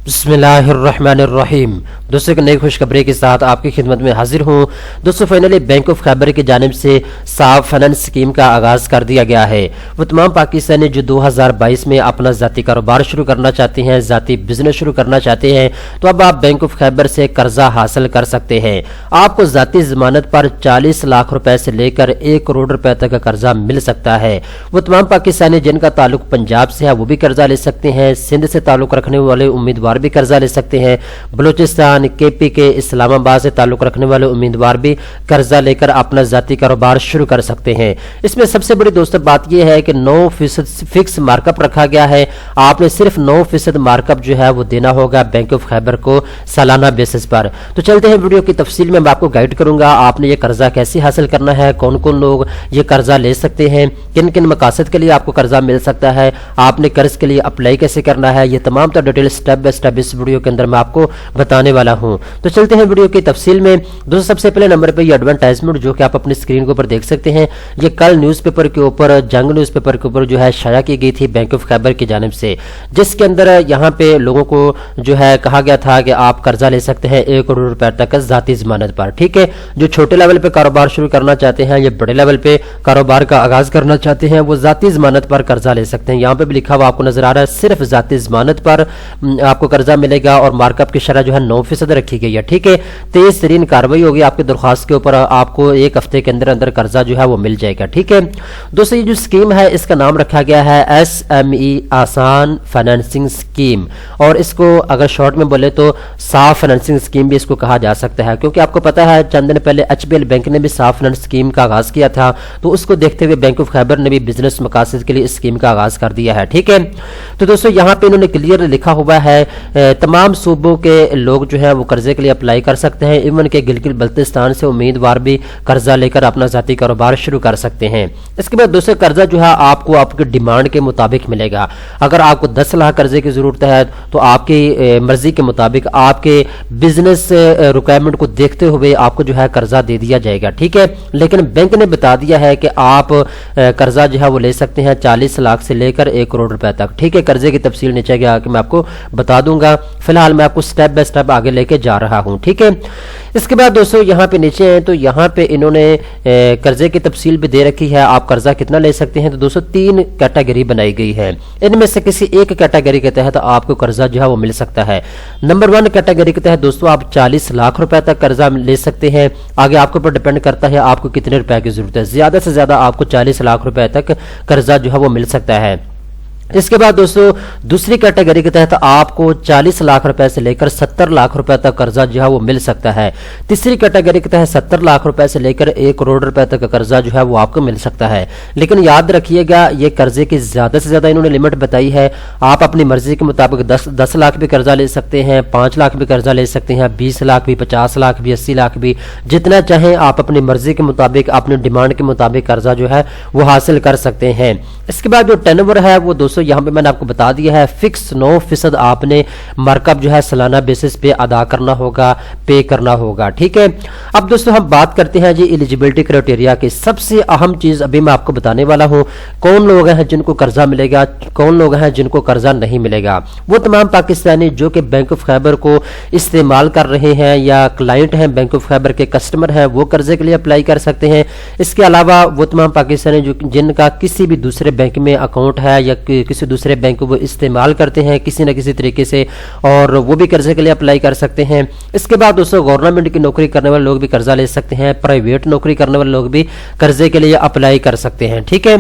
बिस्मिल्लाहिर्रहमानिर्रहीम। दोस्तों एक नई खुशखबरी के साथ आपकी खिदमत में हाजिर हूँ। दोस्तों फाइनली बैंक ऑफ खैबर की जानिब से साफ फाइनेंस स्कीम का आगाज कर दिया गया है। वो तमाम पाकिस्तानी जो 2022 में अपना ज़ाती कारोबार शुरू करना चाहते हैं, ज़ाती बिजनेस शुरू करना चाहते हैं, तो अब आप बैंक ऑफ खैबर से कर्जा हासिल कर सकते हैं। आपको ज़ाती ज़मानत पर 40 लाख रुपए से लेकर 1 करोड़ रुपए तक का कर्जा मिल सकता है। वो तमाम पाकिस्तानी जिनका ताल्लुक पंजाब से है वो भी कर्जा ले सकते हैं, सिंध से ताल्लुक रखने वाले उम्मीदवार भी कर्जा ले सकते हैं, बलूचिस्तान, केपी के, इस्लामाबाद से ताल्लुक रखने वाले उम्मीदवार भी कर्जा लेकर अपना ज़ाती कारोबार शुरू कर सकते हैं। इसमें सबसे बड़ी दोस्तों बात यह है कि 9% फिक्स मार्कअप रखा गया है। आपने सिर्फ 9% मार्कअप जो है वो देना होगा बैंक ऑफ खैबर को सालाना बेसिस पर। तो चलते हैं वीडियो की तफसील में मैं आपको गाइड करूंगा आपने ये कर्जा कैसे हासिल करना है, कौन कौन लोग ये कर्जा ले सकते हैं, किन किन मकासद के लिए आपको कर्जा मिल सकता है, आपने कर्ज के लिए अप्लाई कैसे करना है, ये तमाम तो डिटेल स्टेप बाय स्टेप इस वीडियो के अंदर मैं आपको बताने वाला हूं। तो चलते हैं वीडियो की तफसील में। दोस्तों सबसे पहले नंबर पे ये एडवर्टाइजमेंट जो कि आप अपनी स्क्रीन के ऊपर देख सकते हैं, ये कल न्यूज़पेपर के ऊपर, जंग न्यूज़पेपर के ऊपर जो है शाया की गई थी बैंक ऑफ खैबर की जानिब से, जिसके अंदर यहाँ पे लोगों को जो है कहा गया था कि आप कर्जा ले सकते हैं 1 करोड़ रुपए तक ज़ाती ज़मानत पर। ठीक है, जो छोटे लेवल पे कारोबार शुरू करना चाहते हैं, ये बड़े लेवल पे कारोबार का आगाज करना चाहते हैं, वो ज़ाती ज़मानत पर कर्जा ले सकते हैं। यहाँ पे भी लिखा हुआ आपको नजर आ रहा है, सिर्फ ज़ाती ज़मानत पर आपको कर्जा मिलेगा और मार्कअप की शरह जो है 9% रखी गई है। ठीक है, तेज तरीन कार्रवाई होगी आपकी दरख्वास्त के ऊपर, आपको 1 हफ्ते के अंदर अंदर कर्जा जो है वो मिल जाएगा। ठीक है दोस्तों, ये जो स्कीम है इसका नाम रखा गया है SME आसान फाइनेंसिंग स्कीम, और इसको अगर शॉर्ट में बोले तो साफ फाइनेंसिंग स्कीम भी इसको कहा जा सकता है, क्योंकि आपको पता है चंद दिन पहले HBL बैंक ने भी साफ फाइनेंस स्कीम का आगाज किया था, तो उसको देखते हुए बैंक ऑफ खैबर ने भी बिजनेस मकासद के लिए इस स्कीम का आगाज कर दिया है। ठीक है, तो दोस्तों यहाँ पे इन्होंने क्लियर लिखा हुआ है तमाम सूबों के लोग जो है वो कर्जे के लिए अप्लाई कर सकते हैं, इवन के गिलगित बल्तिस्तान से उम्मीदवार भी कर्जा लेकर अपना ज़ाती कारोबार शुरू कर सकते हैं। इसके बाद दोस्तों कर्जा जो है आपको आपकी डिमांड के मुताबिक मिलेगा। अगर आपको 10 लाख कर्जे की जरूरत है तो आपकी मर्जी के मुताबिक आपके बिजनेस रिक्वायरमेंट को देखते हुए आपको जो है कर्जा दे दिया जाएगा। ठीक है, लेकिन बैंक ने बता दिया है कि आप कर्जा जो है वो ले सकते हैं 40 लाख से लेकर 1 करोड़ रुपए तक। ठीक है, कर्जे की तफसील नीचे गया कि मैं आपको बता दूंगा, फिलहाल मैं आपको स्टेप बाय स्टेप आगे लेके जा रहा हूं। ठीक है, इसके बाद दोस्तों यहाँ पे नीचे हैं तो यहाँ पे इन्होंने कर्जे की तफसील भी दे रखी है, आप कर्जा कितना ले सकते हैं। तो दोस्तों 3 कैटेगरी बनाई गई है, इनमें से किसी एक कैटेगरी के तहत आपको कर्जा जो है वो मिल सकता है। नंबर 1 कैटेगरी के तहत दोस्तों आप 40 लाख रुपए तक कर्जा ले सकते हैं। आगे आपके ऊपर डिपेंड करता है आपको कितने रुपए की जरूरत है, ज्यादा से ज्यादा आपको 40 लाख रुपए तक कर्जा जो है वो मिल सकता है। इसके बाद दोस्तों दूसरी कैटेगरी के तहत आपको 40 लाख रुपए से लेकर 70 लाख रुपए तक कर्जा जो है वो मिल सकता है। तीसरी कैटेगरी के तहत 70 लाख रुपए से लेकर 1 करोड़ रुपए तक का कर्जा जो है वो आपको मिल सकता है। लेकिन याद रखिएगा ये कर्जे की ज्यादा से ज्यादा इन्होंने लिमिट बताई है, आप अपनी मर्जी के मुताबिक 10 लाख भी कर्जा ले सकते हैं, 5 लाख भी कर्जा ले सकते हैं, 20 लाख भी, 50 लाख भी, 80 लाख भी, जितना चाहें आप अपनी मर्जी के मुताबिक, अपनी डिमांड के मुताबिक कर्जा जो है वो हासिल कर सकते हैं। इसके बाद जो टेनवर है वो दोस्तों यहाँ पे मैंने आपको बता दिया है, फिक्स 9% आपने मार्कअप जो है सालाना बेसिस पे अदा करना होगा, पे करना होगा। ठीक है, अब दोस्तों हम बात करते हैं जी एलिजिबिलिटी क्राइटेरिया की। सबसे अहम चीज अभी मैं आपको बताने वाला हूं, कौन लोग हैं जिनको कर्जा मिलेगा, कौन लोग हैं जिनको कर्जा नहीं मिलेगा। वो तमाम पाकिस्तानी जो कि बैंक ऑफ खैबर को इस्तेमाल कर रहे हैं या क्लाइंट हैं, बैंक ऑफ खैबर के कस्टमर हैं, वो कर्जे के लिए अप्लाई कर सकते हैं। इसके अलावा वो तमाम पाकिस्तानी जो जिनका किसी भी दूसरे बैंक में अकाउंट है या किसी दूसरे बैंक वो इस्तेमाल करते हैं किसी न किसी तरीके से, और वो भी कर्जे के लिए अप्लाई कर सकते हैं। इसके बाद दोस्तों गवर्नमेंट की नौकरी करने वाले लोग भी कर्जा ले सकते हैं, प्राइवेट नौकरी करने वाले लोग भी कर्जे के लिए अप्लाई कर सकते हैं। ठीक है,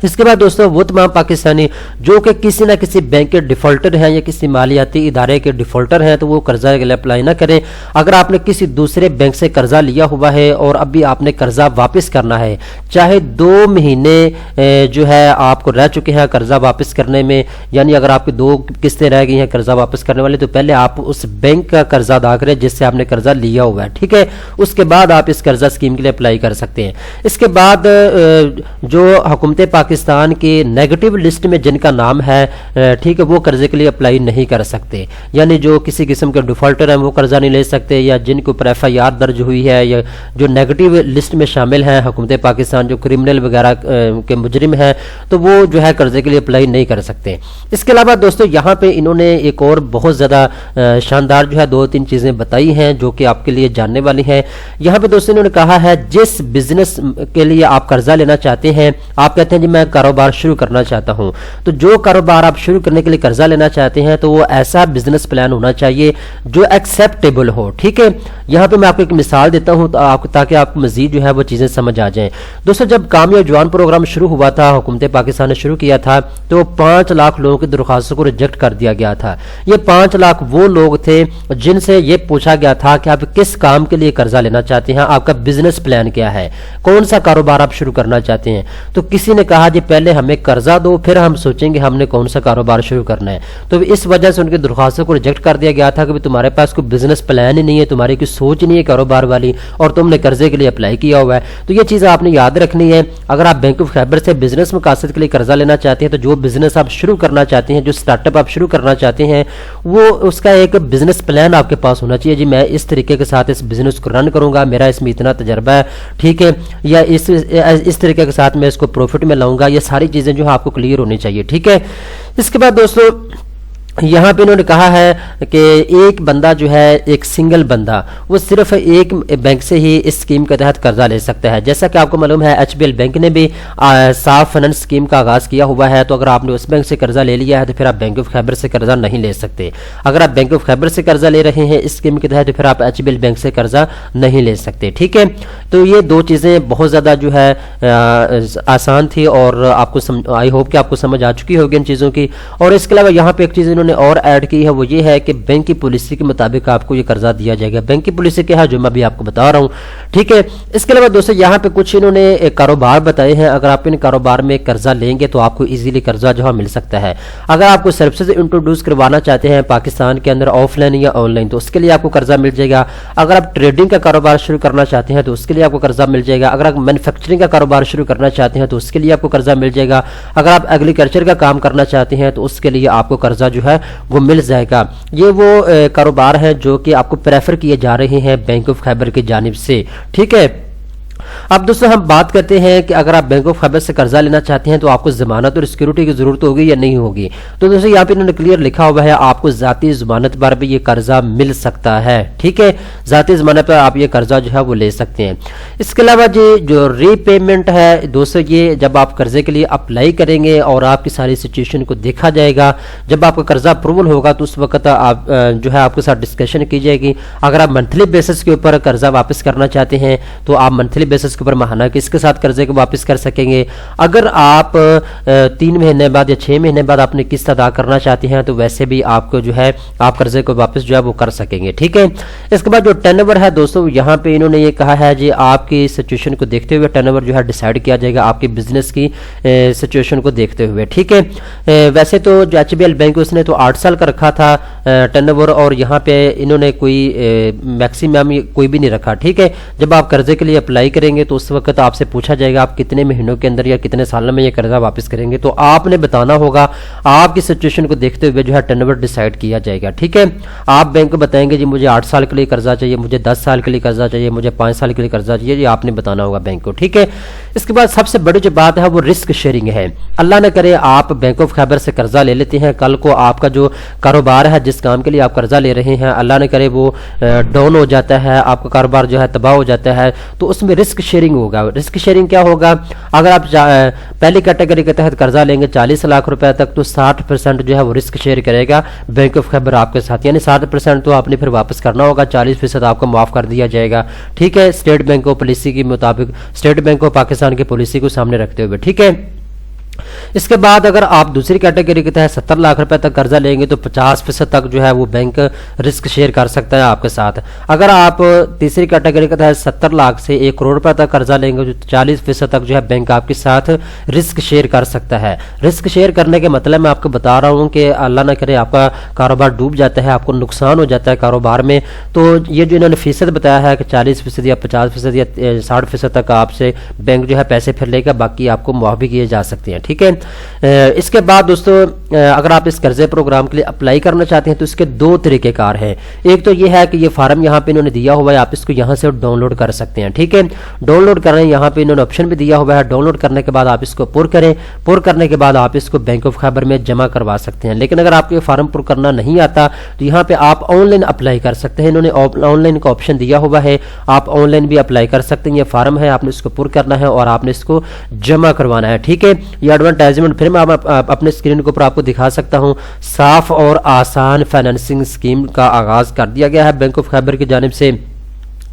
इसके बाद दोस्तों वो तमाम पाकिस्तानी जो कि किसी न किसी बैंक के डिफॉल्टर हैं या किसी मालियाती इदारे के डिफॉल्टर हैं तो वो कर्जा के लिए अप्लाई ना करें। अगर आपने किसी दूसरे बैंक से कर्जा लिया हुआ है और अभी आपने कर्जा वापस करना है, चाहे 2 महीने जो है आपको रह चुके हैं कर्जा वापस करने में, यानी अगर आपकी 2 किस्तें रह गई हैं कर्जा वापस करने वाली, तो पहले आप उस बैंक का कर्जा अदा करें जिससे आपने कर्जा लिया हुआ है। ठीक है, उसके बाद आप इस कर्जा स्कीम के लिए अप्लाई कर सकते हैं। इसके बाद जो हुकूमत पाकिस्तान की नेगेटिव लिस्ट में जिनका नाम है, ठीक है, वो कर्जे के लिए अप्लाई नहीं कर सकते। यानी जो किसी किस्म के डिफॉल्टर हैं वो कर्जा नहीं ले सकते, या जिनके ऊपर FIR दर्ज हुई है, या जो नेगेटिव लिस्ट में शामिल हैं हुकूमत पाकिस्तान, जो क्रिमिनल वगैरह के मुजरिम हैं, तो वो जो है कर्जे के लिए अप्लाई नहीं कर सकते। इसके अलावा दोस्तों यहाँ पे इन्होंने एक और बहुत ज़्यादा शानदार जो है 2-3 चीज़ें बताई हैं जो कि आपके लिए जानने वाली हैं। यहाँ पे दोस्तों इन्होंने कहा है जिस बिजनेस के लिए आप कर्जा लेना चाहते हैं, आप कहते हैं जी मैं कारोबार शुरू करना चाहता हूं, तो जो कारोबार आप शुरू करने के लिए कर्जा लेना चाहते हैं तो वो ऐसा बिजनेस प्लान होना चाहिए जो एक्सेप्टेबल हो। ठीक है, यहां पे मैं आपको एक मिसाल देता हूं तो ताकि आपको मजीद जो है वो चीजें समझ आ जाएं। दोस्तों जब कामयाब जवान प्रोग्राम शुरू हुआ था, हुकूमत पाकिस्तान ने शुरू किया था, तो 5 लाख लोगों की दरख्वास्तों को रिजेक्ट कर दिया गया था। ये 5 लाख वो लोग थे जिनसे ये पूछा गया था कि आप किस काम के लिए कर्जा लेना चाहते हैं, आपका बिजनेस प्लान क्या है, कौन सा कारोबार आप शुरू करना चाहते हैं। तो किसी ने कहा जी पहले हमें कर्जा दो, फिर हम सोचेंगे हमने कौन सा कारोबार शुरू करना है। तो इस वजह से उनकी दरख्वास्तों को रिजेक्ट कर दिया गया था कि तुम्हारे पास कोई बिजनेस प्लान ही नहीं है, तुम्हारी कोई सोच नहीं है कारोबार वाली, और तुमने कर्जे के लिए अप्लाई किया हुआ है। तो ये चीज़ आपने याद रखनी है। अगर आप बैंक ऑफ खैबर से बिजनेस मकासद के लिए कर्जा लेना चाहते हैं तो जो बिजनेस आप शुरू करना चाहते हैं, जो स्टार्टअप आप शुरू करना चाहते हैं, वो उसका एक बिजनेस प्लान आपके पास होना चाहिए। जी मैं इस तरीके के साथ इस बिजनेस को रन करूंगा, मेरा इसमें इतना तजर्बा है, ठीक है, या इस तरीके के साथ मैं इसको प्रॉफिट में लाऊंगा। ये सारी चीजें जो है आपको क्लियर होनी चाहिए। ठीक है, इसके बाद दोस्तों यहाँ पे इन्होंने कहा है कि एक बंदा जो है, एक सिंगल बंदा, वो सिर्फ एक बैंक से ही इस स्कीम के तहत कर्जा ले सकता है। जैसा कि आपको मालूम है HBL बैंक ने भी साफ फाइनेंस स्कीम का आगाज़ किया हुआ है। तो अगर आपने उस बैंक से कर्जा ले लिया है तो फिर आप बैंक ऑफ खैबर से कर्जा नहीं ले सकते। अगर आप बैंक ऑफ खैबर से कर्जा ले रहे हैं इस स्कीम के तहत तो फिर आप HBL बैंक से कर्जा नहीं ले सकते। ठीक है, तो ये 2 चीज़ें बहुत ज़्यादा जो है आसान थी और आपको आई होप कि आपको समझ आ चुकी होगी इन चीज़ों की। और इसके अलावा यहाँ पे एक चीज़ ने और ऐड की है, वो ये है कि बैंक की पॉलिसी के मुताबिक आपको ये कर्जा दिया जाएगा। बैंक की पॉलिसी क्या है जो मैं भी आपको बता रहा हूँ। ठीक है, इसके अलावा दोस्तों यहाँ पे कुछ इन्होंने कारोबार बताए हैं। अगर आप इन कारोबार में कर्जा लेंगे तो आपको इजीली कर्जा जो है मिल सकता है। अगर आपको सर्विसेज इंट्रोड्यूस करवाना चाहते हैं पाकिस्तान के अंदर ऑफलाइन या ऑनलाइन, तो उसके लिए आपको कर्जा मिल जाएगा। अगर आप ट्रेडिंग का कारोबार शुरू करना चाहते हैं तो उसके लिए आपको कर्जा मिल जाएगा। अगर आप मैन्युफैक्चरिंग का कारोबार शुरू करना चाहते हैं तो उसके लिए आपको कर्जा मिल जाएगा। अगर आप एग्रीकल्चर का काम करना चाहते हैं तो उसके लिए आपको कर्जा जो है वो मिल जाएगा। ये वो कारोबार है जो कि आपको प्रेफर किए जा रहे हैं बैंक ऑफ खैबर की जानिब से। ठीक है, अब दोस्तों हम बात करते हैं कि अगर आप बैंक ऑफ खैबर से कर्जा लेना चाहते हैं तो आपको जमानत और सिक्योरिटी की जरूरत होगी या नहीं होगी। तो दोस्तों यहाँ पे इन्होंने क्लियर लिखा हुआ है आपको जाती जमानत पर भी ये कर्जा मिल सकता है। ठीक है, जाती जमानत पर आप ये कर्जा जो है वो ले सकते हैं। इसके अलावा जी जो रीपेमेंट है दोस्तों, ये जब आप कर्जे के लिए अप्लाई करेंगे और आपकी सारी सिचुएशन को देखा जाएगा, जब आपका कर्जा अप्रूवल होगा तो उस वक्त आप जो है आपके साथ डिस्कशन की जाएगी। अगर आप मंथली बेसिस के ऊपर कर्जा वापस करना चाहते हैं तो आप मंथली बेसिस के ऊपर माहाना किसके साथ कर्जे को वापस कर सकेंगे। अगर आप 3 महीने बाद या 6 महीने बाद अपनी किस्त अदा करना चाहते हैं तो वैसे भी आपको जो है आप कर्जे को वापस जो है वो कर सकेंगे। ठीक है, इसके बाद जो टर्नओवर है दोस्तों, यहाँ पे इन्होंने ये कहा है जी आपकी सिचुएशन को देखते हुए टर्नओवर जो है डिसाइड किया जाएगा, आपकी बिजनेस की सिचुएशन को देखते हुए। ठीक है, वैसे तो जो HBL बैंक उसने तो 8 साल का रखा था टर्नओवर, और यहाँ पे इन्होंने कोई मैक्सिमम कोई भी नहीं रखा। ठीक है, जब आप कर्जे के लिए अप्लाई करेंगे तो उस वक्त आपसे पूछा जाएगा आप कितने महीनों के अंदर या कितने सालों में ये कर्जा वापस करेंगे, तो आपने बताना होगा। आपकी सिचुएशन को देखते हुए जो है टर्नओवर डिसाइड किया जाएगा। ठीक है, आप बैंक को बताएंगे जी मुझे 8 साल के लिए कर्जा चाहिए, मुझे 10 साल के लिए कर्जा चाहिए, मुझे 5 साल के लिए कर्जा चाहिए, ये आपने बताना होगा बैंक को। ठीक है, इसके बाद सबसे बड़ी जो बात है वो रिस्क शेयरिंग है। अल्लाह न करे आप बैंक ऑफ खैबर से कर्जा ले लेते हैं, कल को आपका जो कारोबार है जिस काम के लिए आप कर्जा ले रहे हैं, अल्लाह न करे वो डाउन हो जाता है, आपका कारोबार जो है तबाह हो जाता है, तो उसमें रिस्क शेयरिंग होगा। रिस्क शेयरिंग क्या होगा, अगर आप पहली कैटेगरी के तहत कर्जा लेंगे 40 लाख रुपए तक, तो 60% जो है वो रिस्क शेयर करेगा बैंक ऑफ खैबर आपके साथ, यानी 60% तो आपने फिर वापस करना होगा, 40% आपको माफ कर दिया जाएगा। ठीक है, स्टेट बैंक ऑफ पॉलिसी के मुताबिक, स्टेट बैंक ऑफ पाकिस्तान की पॉलिसी को सामने रखते हुए। ठीक है, इसके बाद अगर आप दूसरी कैटेगरी के तहत 70 लाख रुपए तक कर्जा लेंगे तो 50% तक जो है वो बैंक रिस्क शेयर कर सकता है आपके साथ। अगर आप तीसरी कैटेगरी के तहत 70 लाख से 1 करोड़ रुपए तक कर्जा लेंगे तो 40% तक जो है बैंक आपके साथ रिस्क शेयर कर सकता है। रिस्क शेयर करने के मतलब मैं आपको बता रहा हूँ कि अल्लाह ना करे आपका कारोबार डूब जाता है, आपको नुकसान हो जाता है कारोबार में, तो ये जो इन्होंने फीसद बताया है कि 40% या 50% या 60% तक आपसे बैंक जो है पैसे फिर लेगा, बाकी आपको मुआफ भी किए जा सकते हैं। ठीक है। इसके बाद दोस्तों अगर आप इस कर्जे प्रोग्राम के लिए अप्लाई करना चाहते हैं तो इसके दो तरीकेकार हैं। एक तो ये है कि ये फार्म यहाँ पे इन्होंने दिया हुआ है, आप इसको यहाँ से डाउनलोड कर सकते हैं। ठीक है, डाउनलोड कर रहे हैं, यहाँ पे इन्होंने ऑप्शन भी दिया हुआ है। डाउनलोड करने के बाद आप इसको पुर करें, पुर करने के बाद आप इसको बैंक ऑफ खैबर में जमा करवा सकते हैं। लेकिन अगर आपको ये फार्म पुर करना नहीं आता तो यहाँ पे आप ऑनलाइन अप्लाई कर सकते हैं। इन्होंने ऑनलाइन का ऑप्शन दिया हुआ है, आप ऑनलाइन भी अप्लाई कर सकते हैं। ये फार्म है, आपने इसको पुर करना है और आपने इसको जमा करवाना है। ठीक है, ये एडवर्टाइजमेंट फिर मैं अपने स्क्रीन के ऊपर आपको दिखा सकता हूं। साफ और आसान फाइनेंसिंग स्कीम का आगाज कर दिया गया है बैंक ऑफ खैबर की जानिब से।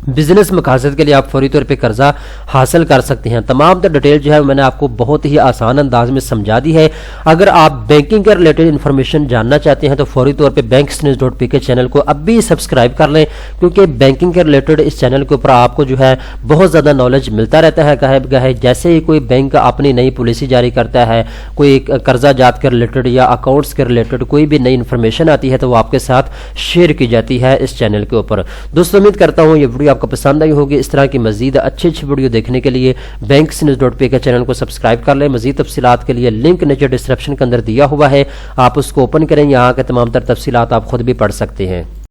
बिजनेस मकासद के लिए आप फौरी तौर पे कर्जा हासिल कर सकते हैं। तमाम डिटेल जो है मैंने आपको बहुत ही आसान अंदाज में समझा दी है। अगर आप बैंकिंग के रिलेटेड इन्फॉर्मेशन जानना चाहते हैं तो फौरी तौर पे banksnews.pk चैनल को अब भी सब्सक्राइब कर लें, क्योंकि बैंकिंग के रिलेटेड इस चैनल के ऊपर आपको जो है बहुत ज़्यादा नॉलेज मिलता रहता है। कहे जैसे ही कोई बैंक अपनी नई पॉलिसी जारी करता है, कोई कर्जा जात के रिलेटेड या अकाउंट्स के रिलेटेड कोई भी नई इन्फॉर्मेशन आती है तो वो आपके साथ शेयर की जाती है इस चैनल के ऊपर। दोस्तों उम्मीद करता हूँ ये वीडियो आपको पसंद आई होगी। इस तरह की मजीद अच्छी वीडियो देखने के लिए banksnews.pk के चैनल को सब्सक्राइब कर लें। मजीद तफसीलात के लिए लिंक नीचे डिस्क्रिप्शन के अंदर दिया हुआ है, आप उसको ओपन करें, यहाँ के तमाम तर तफसीलात आप खुद भी पढ़ सकते हैं।